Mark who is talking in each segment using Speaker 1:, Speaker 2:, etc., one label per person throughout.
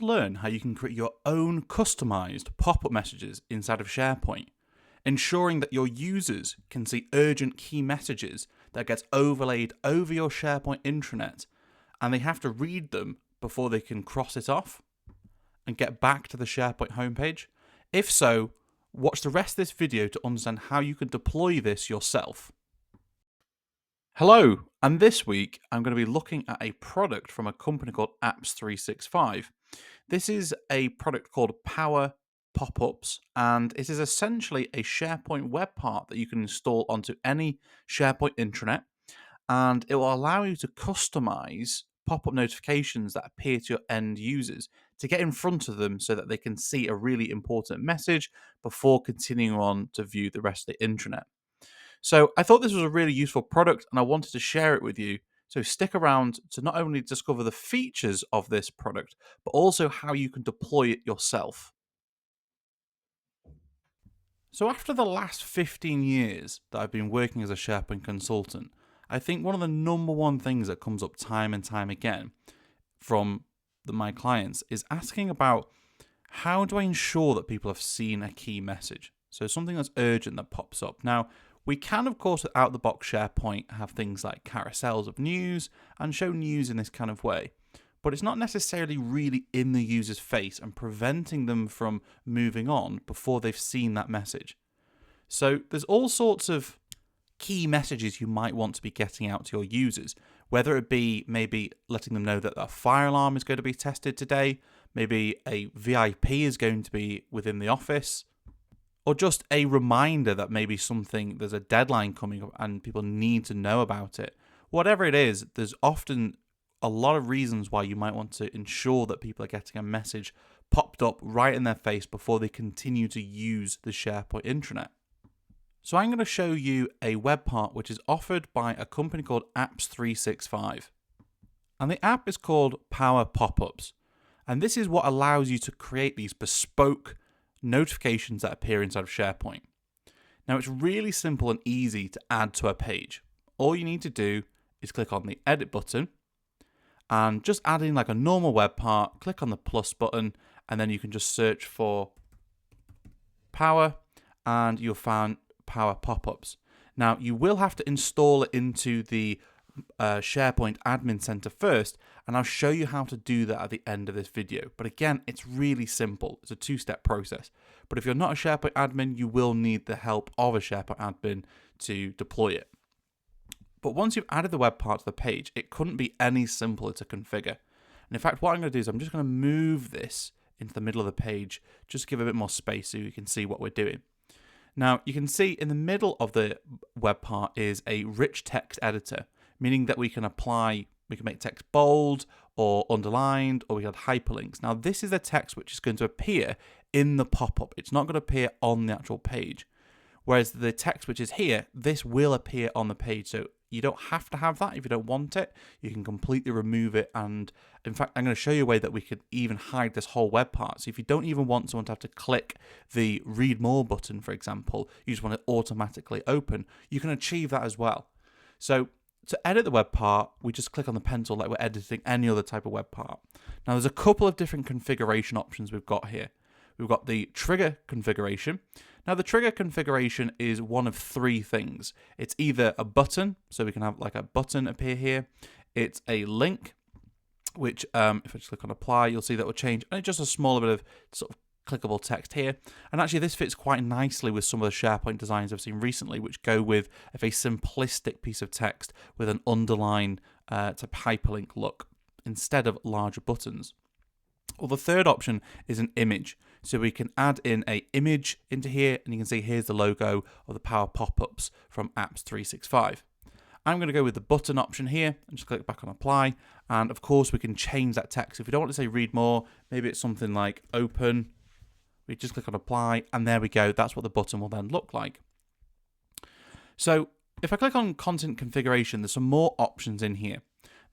Speaker 1: to learn how you can create your own customized pop-up messages inside of SharePoint, ensuring that your users can see urgent key messages that gets overlaid over your SharePoint intranet, and they have to read them before they can cross it off and get back to the SharePoint homepage? If so, watch the rest of this video to understand how you can deploy this yourself. Hello, and this week I'm going to be looking at a product from a company called Apps 365. This is a product called Power Popups, and it is essentially a SharePoint web part that you can install onto any SharePoint intranet, and it will allow you to customize pop-up notifications that appear to your end users to get in front of them so that they can see a really important message before continuing on to view the rest of the intranet. So I thought this was a really useful product and I wanted to share it with you. So stick around to not only discover the features of this product, but also how you can deploy it yourself. So after the last 15 years that I've been working as a SharePoint consultant, I think one of the number one things that comes up time and time again from my clients is asking about how do I ensure that people have seen a key message? So something that's urgent that pops up. Now, we can, of course, out of the box SharePoint have things like carousels of news and show news in this kind of way. But it's not necessarily really in the user's face and preventing them from moving on before they've seen that message. So there's all sorts of key messages you might want to be getting out to your users, whether it be maybe letting them know that a fire alarm is going to be tested today, maybe a VIP is going to be within the office, or just a reminder that maybe there's a deadline coming up and people need to know about it. Whatever it is, there's often a lot of reasons why you might want to ensure that people are getting a message popped up right in their face before they continue to use the SharePoint intranet. So I'm going to show you a web part which is offered by a company called Apps 365. And the app is called Power Popups. And this is what allows you to create these bespoke notifications that appear inside of SharePoint. Now it's really simple and easy to add to a page. All you need to do is click on the edit button and just add in like a normal web part, click on the plus button, and then you can just search for Power and you'll find Power Popups. Now you will have to install it into the SharePoint Admin Center first, and I'll show you how to do that at the end of this video. But again, it's really simple. It's a two-step process. But if you're not a SharePoint admin, you will need the help of a SharePoint admin to deploy it. But once you've added the web part to the page, it couldn't be any simpler to configure. And in fact, what I'm going to do is I'm just going to move this into the middle of the page, just to give a bit more space so you can see what we're doing. Now, you can see in the middle of the web part is a rich text editor, meaning that we can make text bold or underlined, or we have hyperlinks. Now, this is the text which is going to appear in the pop-up. It's not going to appear on the actual page. Whereas the text which is here, this will appear on the page. So you don't have to have that if you don't want it. You can completely remove it. And in fact, I'm going to show you a way that we could even hide this whole web part. So if you don't even want someone to have to click the read more button, for example, you just want it automatically open, you can achieve that as well. So to edit the web part, we just click on the pencil like we're editing any other type of web part. Now there's a couple of different configuration options we've got here. We've got the trigger configuration. Now the trigger configuration is one of three things. It's either a button, so we can have like a button appear here. It's a link, which if I just click on apply, you'll see that will change. And it's just a smaller bit of sort of clickable text here. And actually this fits quite nicely with some of the SharePoint designs I've seen recently, which go with a very simplistic piece of text with an underline type hyperlink look instead of larger buttons. Well, the third option is an image. So we can add in an image into here, and you can see here's the logo of the Power Popups from Apps 365. I'm going to go with the button option here and just click back on apply. And of course, we can change that text. If we don't want to say read more, maybe it's something like open. We just click on apply, and there we go. That's what the button will then look like. So if I click on content configuration, there's some more options in here.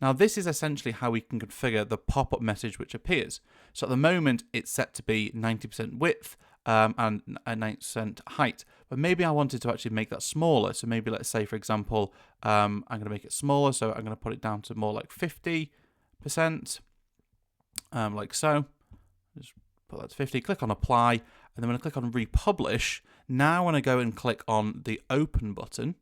Speaker 1: Now this is essentially how we can configure the pop-up message which appears. So at the moment it's set to be 90% width and 90% height, but maybe I wanted to actually make that smaller. So maybe let's say, for example, I'm going to make it smaller. So I'm going to put it down to more like 50%, like so. Just put that to 50, click on apply, and then when I click on republish, now when I go and click on the open button,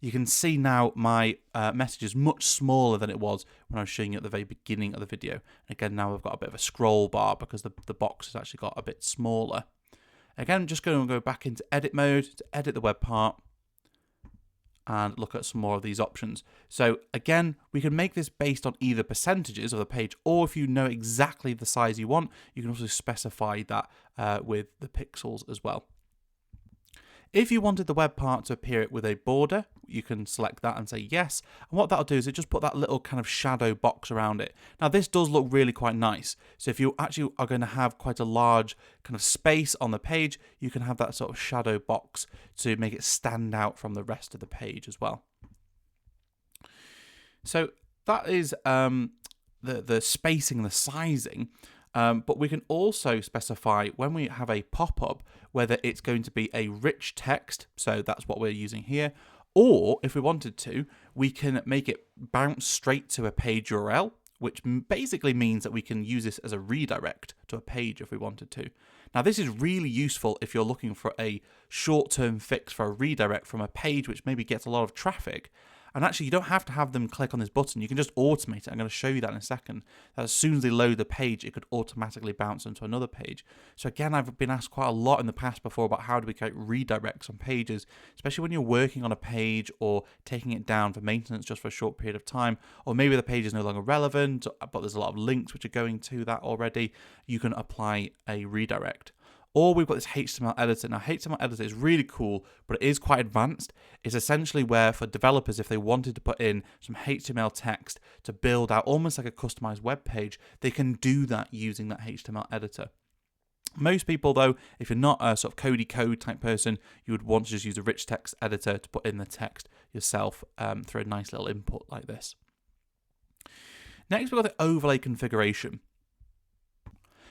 Speaker 1: you can see now my message is much smaller than it was when I was showing you at the very beginning of the video. And again, now I've got a bit of a scroll bar because the box has actually got a bit smaller. Again, I'm just going to go back into edit mode to edit the web part and look at some more of these options. So again, we can make this based on either percentages of the page, or if you know exactly the size you want, you can also specify that with the pixels as well. If you wanted the web part to appear with a border, you can select that and say yes. And what that'll do is it just put that little kind of shadow box around it. Now this does look really quite nice. So if you actually are going to have quite a large kind of space on the page, you can have that sort of shadow box to make it stand out from the rest of the page as well. So that is the spacing and the sizing. But we can also specify when we have a pop-up whether it's going to be a rich text, so that's what we're using here, or if we wanted to, we can make it bounce straight to a page URL, which basically means that we can use this as a redirect to a page if we wanted to. Now this is really useful if you're looking for a short-term fix for a redirect from a page which maybe gets a lot of traffic. And actually, you don't have to have them click on this button. You can just automate it. I'm going to show you that in a second. That as soon as they load the page, it could automatically bounce into another page. So again, I've been asked quite a lot in the past before about how do we create redirects on pages, especially when you're working on a page or taking it down for maintenance just for a short period of time, or maybe the page is no longer relevant, but there's a lot of links which are going to that already. You can apply a redirect. Or we've got this HTML editor. Now, HTML editor is really cool, but it is quite advanced. It's essentially where for developers, if they wanted to put in some HTML text to build out almost like a customized web page, they can do that using that HTML editor. Most people, though, if you're not a sort of codey code type person, you would want to just use a rich text editor to put in the text yourself through a nice little input like this. Next, we've got the overlay configuration.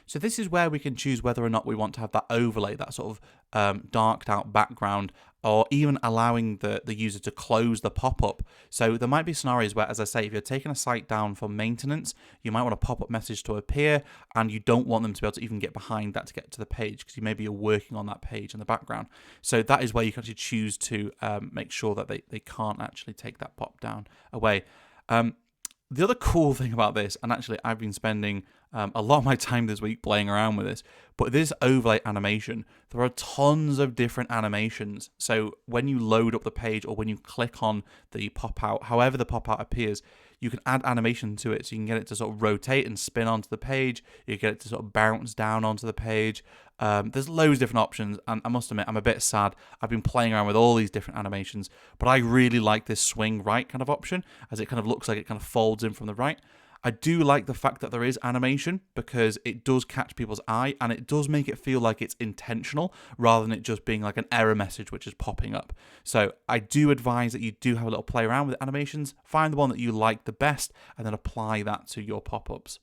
Speaker 1: So this is where we can choose whether or not we want to have that overlay, that sort of darked out background, or even allowing the user to close the pop-up. So there might be scenarios where, as I say, if you're taking a site down for maintenance, you might want a pop-up message to appear, and you don't want them to be able to even get behind that to get to the page, because maybe you're working on that page in the background. So that is where you can actually choose to make sure that they can't actually take that pop down away. The other cool thing about this, and actually I've been spending a lot of my time this week playing around with this, but this overlay animation, there are tons of different animations. So when you load up the page or when you click on the pop-out, however the pop-out appears, you can add animation to it. So you can get it to sort of rotate and spin onto the page. You get it to sort of bounce down onto the page. There's loads of different options, and I must admit, I'm a bit sad. I've been playing around with all these different animations, but I really like this swing right kind of option, as it kind of looks like it kind of folds in from the right. I do like the fact that there is animation, because it does catch people's eye, and it does make it feel like it's intentional, rather than it just being like an error message which is popping up. So I do advise that you do have a little play around with animations, find the one that you like the best, and then apply that to your pop-ups.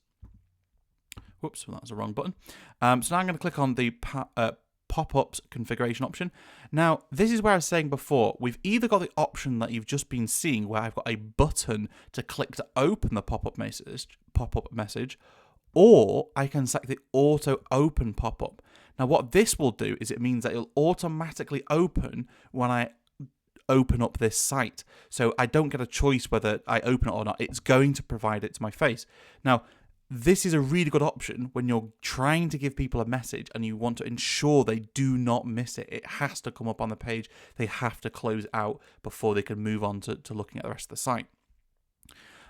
Speaker 1: Whoops, that was the wrong button. So now I'm going to click on the pop-ups configuration option. Now, this is where I was saying before, we've either got the option that you've just been seeing, where I've got a button to click to open the pop-up message, or I can select the auto open pop-up. Now, what this will do is it means that it'll automatically open when I open up this site. So I don't get a choice whether I open it or not. It's going to provide it to my face. Now, this is a really good option when you're trying to give people a message and you want to ensure they do not miss it. It has to come up on the page. They have to close out before they can move on to looking at the rest of the site.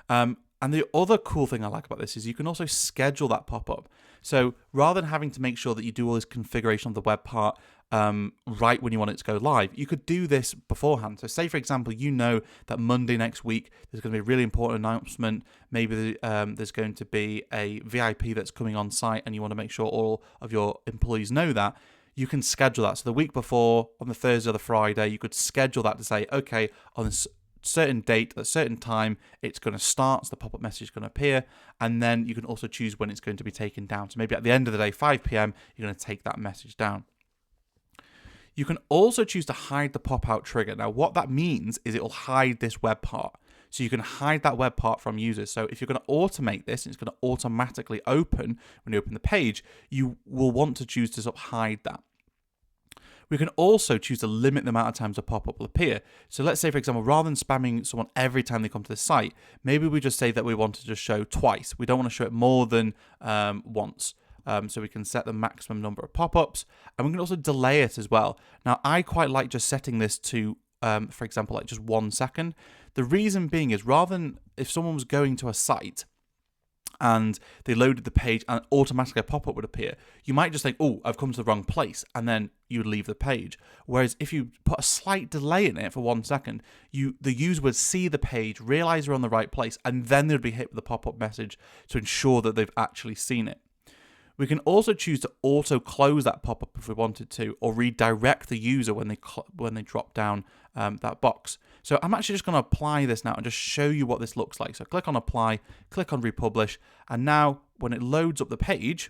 Speaker 1: And the other cool thing I like about this is you can also schedule that pop-up. So rather than having to make sure that you do all this configuration of the web part right when you want it to go live, you could do this beforehand. So say, for example, you know that Monday next week there's going to be a really important announcement. Maybe there's going to be a VIP that's coming on site, and you want to make sure all of your employees know that. You can schedule that. So the week before, on the Thursday or the Friday, you could schedule that to say, okay, on this certain date at a certain time, it's going to start, so the pop-up message is going to appear, and then you can also choose when it's going to be taken down. So maybe at the end of the day, 5 p.m, you're going to take that message down. You can also choose to hide the pop-out trigger. Now, what that means is it will hide this web part. So you can hide that web part from users. So if you're going to automate this, and it's going to automatically open when you open the page, you will want to choose to sort of hide that. We can also choose to limit the amount of times a pop-up will appear. So let's say, for example, rather than spamming someone every time they come to the site, maybe we just say that we want to just show twice. We don't want to show it more than once. So we can set the maximum number of pop-ups, and we can also delay it as well. Now, I quite like just setting this to, for example, like just 1 second. The reason being is rather than if someone was going to a site and they loaded the page and automatically a pop-up would appear, you might just think, oh, I've come to the wrong place, and then you would leave the page. Whereas if you put a slight delay in it for 1 second, the user would see the page, realize they're on the right place, and then they'd be hit with a pop-up message to ensure that they've actually seen it. We can also choose to auto-close that pop-up if we wanted to, or redirect the user when they drop down that box. So I'm actually just going to apply this now and just show you what this looks like. So click on Apply, click on Republish, and now when it loads up the page,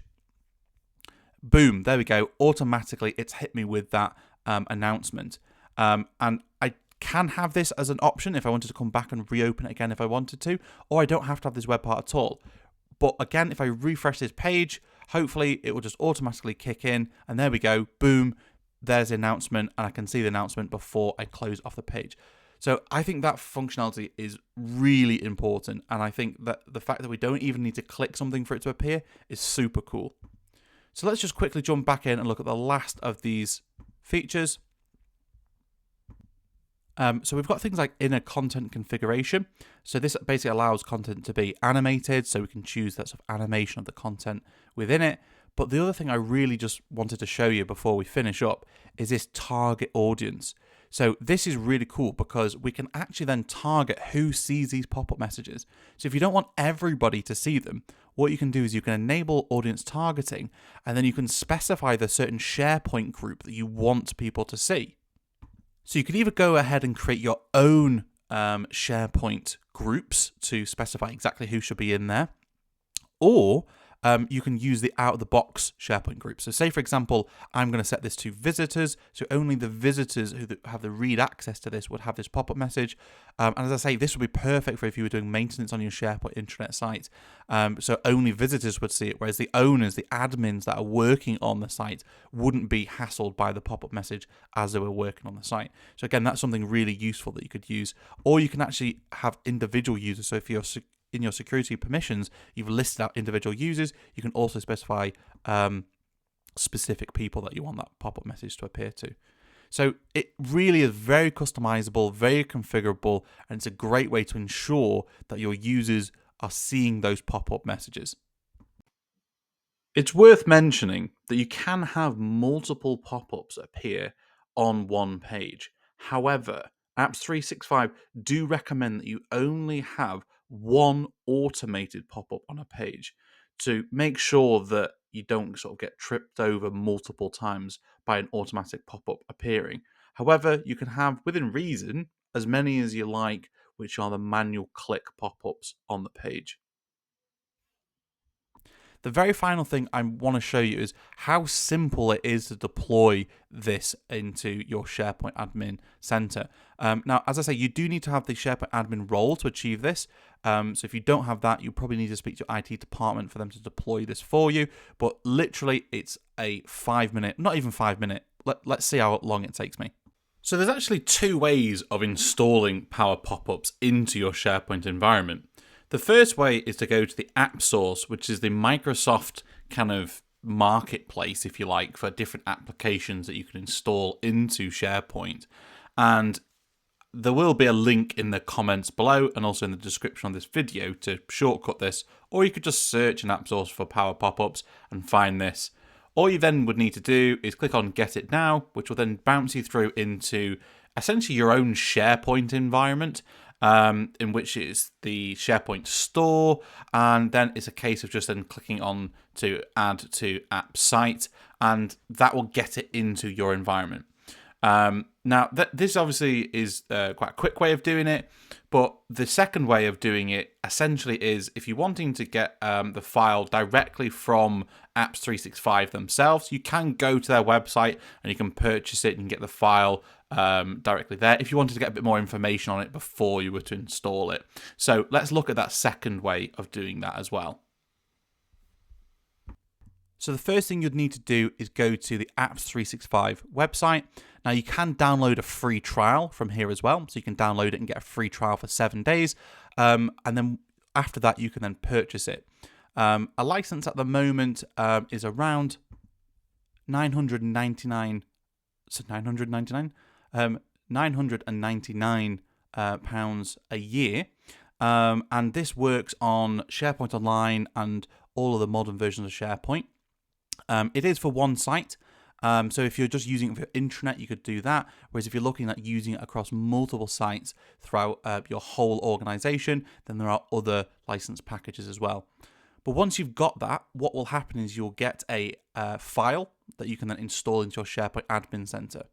Speaker 1: boom, there we go. Automatically, it's hit me with that announcement. And I can have this as an option if I wanted to come back and reopen it again if I wanted to, or I don't have to have this web part at all. But again, if I refresh this page, hopefully it will just automatically kick in, and there we go, boom, there's the announcement, and I can see the announcement before I close off the page. So I think that functionality is really important, and I think that the fact that we don't even need to click something for it to appear is super cool. So let's just quickly jump back in and look at the last of these features. So we've got things like inner content configuration. So this basically allows content to be animated, so we can choose that sort of animation of the content within it. But the other thing I really just wanted to show you before we finish up is this target audience. So this is really cool because we can actually then target who sees these pop-up messages. So if you don't want everybody to see them, what you can do is you can enable audience targeting, and then you can specify the certain SharePoint group that you want people to see. So you can either go ahead and create your own SharePoint groups to specify exactly who should be in there, or you can use the out-of-the-box SharePoint group. So say, for example, I'm going to set this to visitors, so only the visitors who have the read access to this would have this pop-up message. And as I say, this would be perfect for if you were doing maintenance on your SharePoint intranet site. So only visitors would see it, whereas the owners, the admins that are working on the site wouldn't be hassled by the pop-up message as they were working on the site. So again, that's something really useful that you could use. Or you can actually have individual users. So if you're in your security permissions, you've listed out individual users, you can also specify specific people that you want that pop-up message to appear to. So it really is very customizable, very configurable, and it's a great way to ensure that your users are seeing those pop-up messages. It's worth mentioning that you can have multiple pop-ups appear on one page. However, Apps 365 do recommend that you only have one automated pop-up on a page to make sure that you don't sort of get tripped over multiple times by an automatic pop-up appearing. However, you can have, within reason, as many as you like, which are the manual click pop-ups on the page. The very final thing I want to show you is how simple it is to deploy this into your SharePoint Admin Center. Now, as I say, you do need to have the SharePoint Admin role to achieve this. So if you don't have that, you probably need to speak to your IT department for them to deploy this for you. But literally, it's a 5 minute, not even 5 minute. Let's see how long it takes me. So there's actually two ways of installing Power Popups into your SharePoint environment. The first way is to go to the app source, which is the Microsoft kind of marketplace, if you like, for different applications that you can install into SharePoint. And there will be a link in the comments below and also in the description of this video to shortcut this, or you could just search an app source for Power Popups and find this. All you then would need to do is click on Get It Now, which will then bounce you through into essentially your own SharePoint environment. In which is the SharePoint store, and then it's a case of just then clicking on to add to app site, and that will get it into your environment. Now, this obviously is quite a quick way of doing it, but the second way of doing it essentially is if you're wanting to get the file directly from Apps 365 themselves, you can go to their website and you can purchase it and get the file directly there if you wanted to get a bit more information on it before you were to install it. So let's look at that second way of doing that as well. So the first thing you'd need to do is go to the Apps 365 website. Now you can download a free trial from here as well. So you can download it and get a free trial for 7 days. And then after that, you can then purchase it. A license at the moment is around £999 pounds a year. And this works on SharePoint Online and all of the modern versions of SharePoint. It is for one site, so if you're just using it for intranet, you could do that. Whereas if you're looking at using it across multiple sites throughout your whole organization, then there are other license packages as well. But once you've got that, what will happen is you'll get a file that you can then install into your SharePoint Admin Center.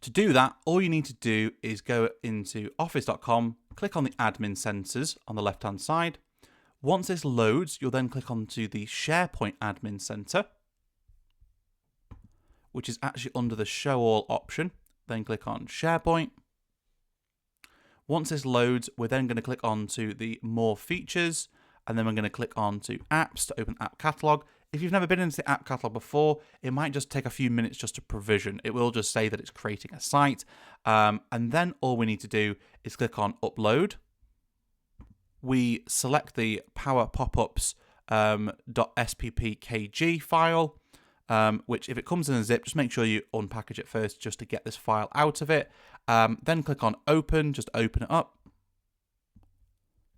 Speaker 1: To do that, all you need to do is go into office.com, click on the Admin Centers on the left-hand side. Once this loads, you'll then click onto the SharePoint Admin Center, which is actually under the Show All option. Then click on SharePoint. Once this loads, we're then going to click onto the More Features, and then we're going to click onto Apps to open App Catalog. If you've never been into the App Catalog before, it might just take a few minutes just to provision. It will just say that it's creating a site. And then all we need to do is click on Upload. We select the Power Popups .sppkg file, which if it comes in a zip, just make sure you unpackage it first just to get this file out of it. Then click on Open, just open it up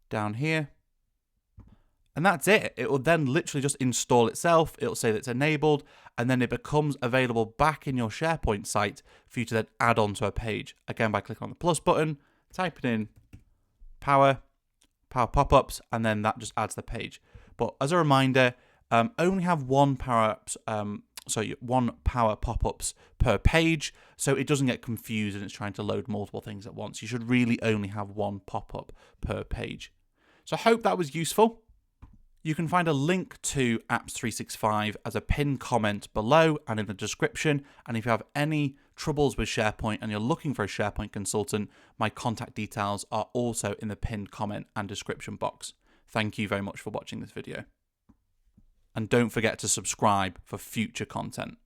Speaker 1: down here. And that's it. It will then literally just install itself. It'll say that it's enabled, and then it becomes available back in your SharePoint site for you to then add on to a page. Again, by clicking on the plus button, typing in Power Popups, and then that just adds the page. But as a reminder, only have one Power Popups per page, so it doesn't get confused and it's trying to load multiple things at once. You should really only have one pop-up per page. So I hope that was useful. You can find a link to Apps 365 as a pinned comment below and in the description. And if you have any troubles with SharePoint and you're looking for a SharePoint consultant, my contact details are also in the pinned comment and description box. Thank you very much for watching this video. And don't forget to subscribe for future content.